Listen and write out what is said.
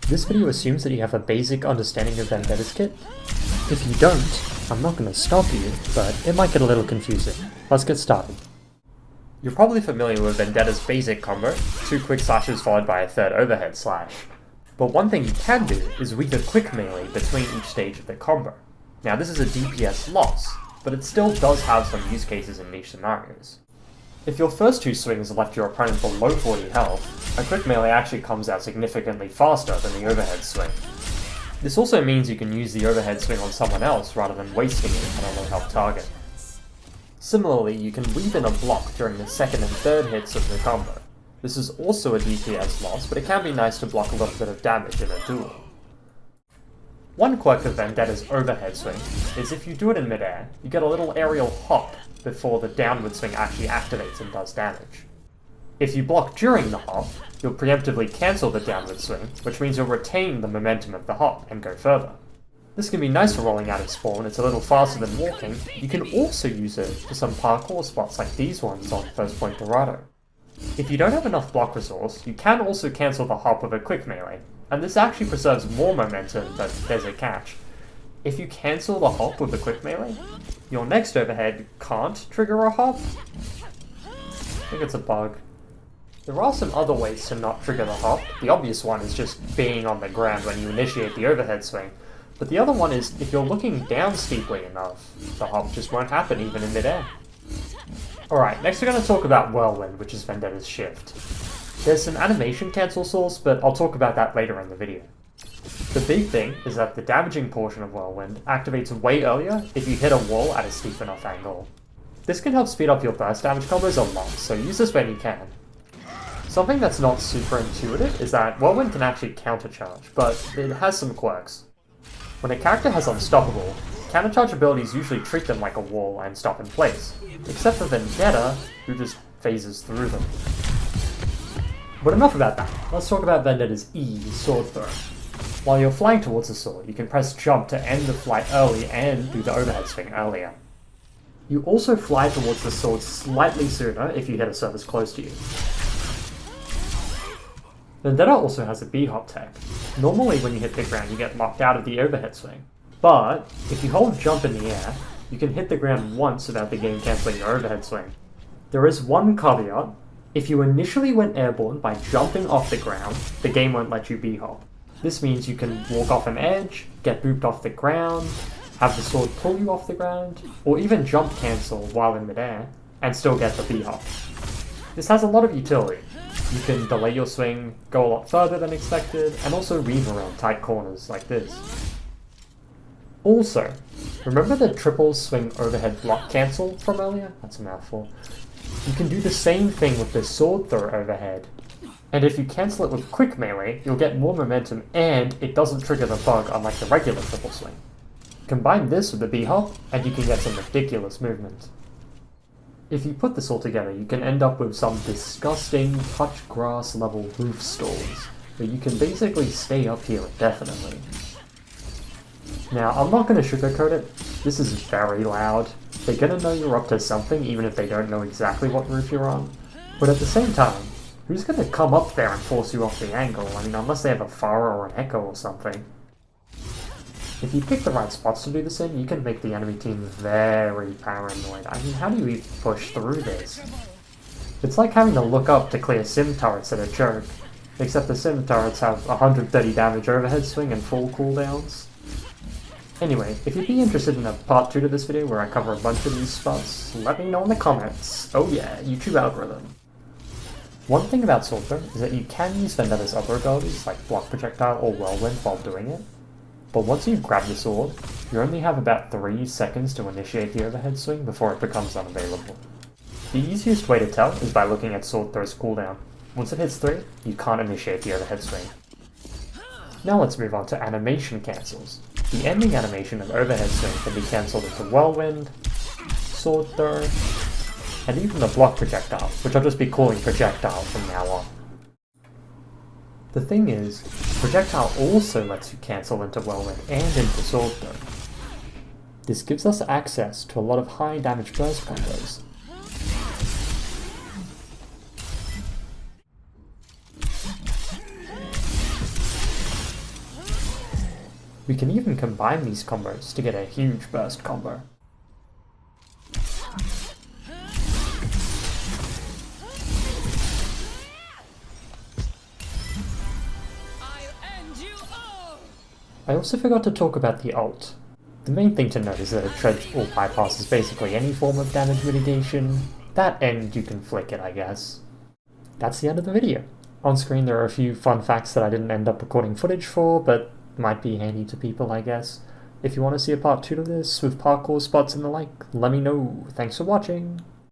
This video assumes that you have a basic understanding of Vendetta's kit. If you don't, I'm not going to stop you, but it might get a little confusing. Let's get started. You're probably familiar with Vendetta's basic combo, 2 quick slashes followed by a 3rd overhead slash. But one thing you can do is weave a quick melee between each stage of the combo. Now this is a DPS loss, but it still does have some use cases in niche scenarios. If your first 2 swings left your opponent below 40 health, a quick melee actually comes out significantly faster than the overhead swing. This also means you can use the overhead swing on someone else rather than wasting it on a low health target. Similarly, you can weave in a block during the 2nd and 3rd hits of the combo. This is also a DPS loss, but it can be nice to block a little bit of damage in a duel. One quirk of Vendetta's overhead swing is if you do it in midair, you get a little aerial hop before the downward swing actually activates and does damage. If you block during the hop, you'll preemptively cancel the downward swing, which means you'll retain the momentum of the hop and go further. This can be nice for rolling out of spawn, it's a little faster than walking. You can also use it for some parkour spots like these ones on First Point Dorado. If you don't have enough block resource, you can also cancel the hop with a quick melee, and this actually preserves more momentum, but there's a catch. If you cancel the hop with a quick melee, your next overhead can't trigger a hop. I think it's a bug. There are some other ways to not trigger the hop. The obvious one is just being on the ground when you initiate the overhead swing, but the other one is if you're looking down steeply enough, the hop just won't happen even in midair. Alright, next we're going to talk about Whirlwind, which is Vendetta's shift. There's some animation cancel source, but I'll talk about that later in the video. The big thing is that the damaging portion of Whirlwind activates way earlier if you hit a wall at a steep enough angle. This can help speed up your burst damage combos a lot, so use this when you can. Something that's not super intuitive is that Whirlwind can actually countercharge, but it has some quirks. When a character has Unstoppable, countercharge abilities usually treat them like a wall and stop in place, except for Vendetta, who just phases through them. But enough about that, let's talk about Vendetta's E, sword throw. While you're flying towards the sword, you can press jump to end the flight early and do the overhead swing earlier. You also fly towards the sword slightly sooner if you hit a surface close to you. Vendetta also has a bhop tech. Normally when you hit the ground you get locked out of the overhead swing, but if you hold jump in the air, you can hit the ground once without the game cancelling your overhead swing. There is one caveat: if you initially went airborne by jumping off the ground, the game won't let you bhop. This means you can walk off an edge, get booped off the ground, have the sword pull you off the ground, or even jump cancel while in midair, and still get the bhop. This has a lot of utility. You can delay your swing, go a lot further than expected, and also weave around tight corners like this. Also, remember the triple swing overhead block cancel from earlier? That's a mouthful. You can do the same thing with the sword throw overhead. And if you cancel it with quick melee, you'll get more momentum and it doesn't trigger the bug unlike the regular triple swing. Combine this with the bhop and you can get some ridiculous movement. If you put this all together, you can end up with some disgusting touch grass level roof stalls, where you can basically stay up here indefinitely. Now, I'm not going to sugarcoat it, this is very loud. They're going to know you're up to something even if they don't know exactly what roof you're on. But at the same time, who's going to come up there and force you off the angle? I mean, unless they have a Pharah or an Echo or something. If you pick the right spots to do this in, you can make the enemy team very paranoid. I mean, how do you even push through this? It's like having to look up to clear sim turrets at a jerk, except the sim turrets have 130 damage overhead swing and full cooldowns. Anyway, if you'd be interested in a part 2 to this video where I cover a bunch of these spots, let me know in the comments. Oh yeah, YouTube algorithm. One thing about sword throw is that you can use Vendetta's other abilities, like block projectile or whirlwind, while doing it. But once you grab the sword, you only have about 3 seconds to initiate the overhead swing before it becomes unavailable. The easiest way to tell is by looking at sword throw's cooldown. Once it hits 3, you can't initiate the overhead swing. Now let's move on to animation cancels. The ending animation of overhead swing can be cancelled into whirlwind, sword throw, and even the block projectile, which I'll just be calling projectile from now on. The thing is, projectile also lets you cancel into whirlwind and into sword throw. This gives us access to a lot of high damage burst combos. We can even combine these combos to get a huge burst combo. I also forgot to talk about the ult. The main thing to note is that a tread ult bypasses basically any form of damage mitigation. That end you can flick it, I guess. That's the end of the video. On screen there are a few fun facts that I didn't end up recording footage for, but might be handy to people, I guess. If you want to see a part 2 to this with parkour spots and the like, let me know. Thanks for watching!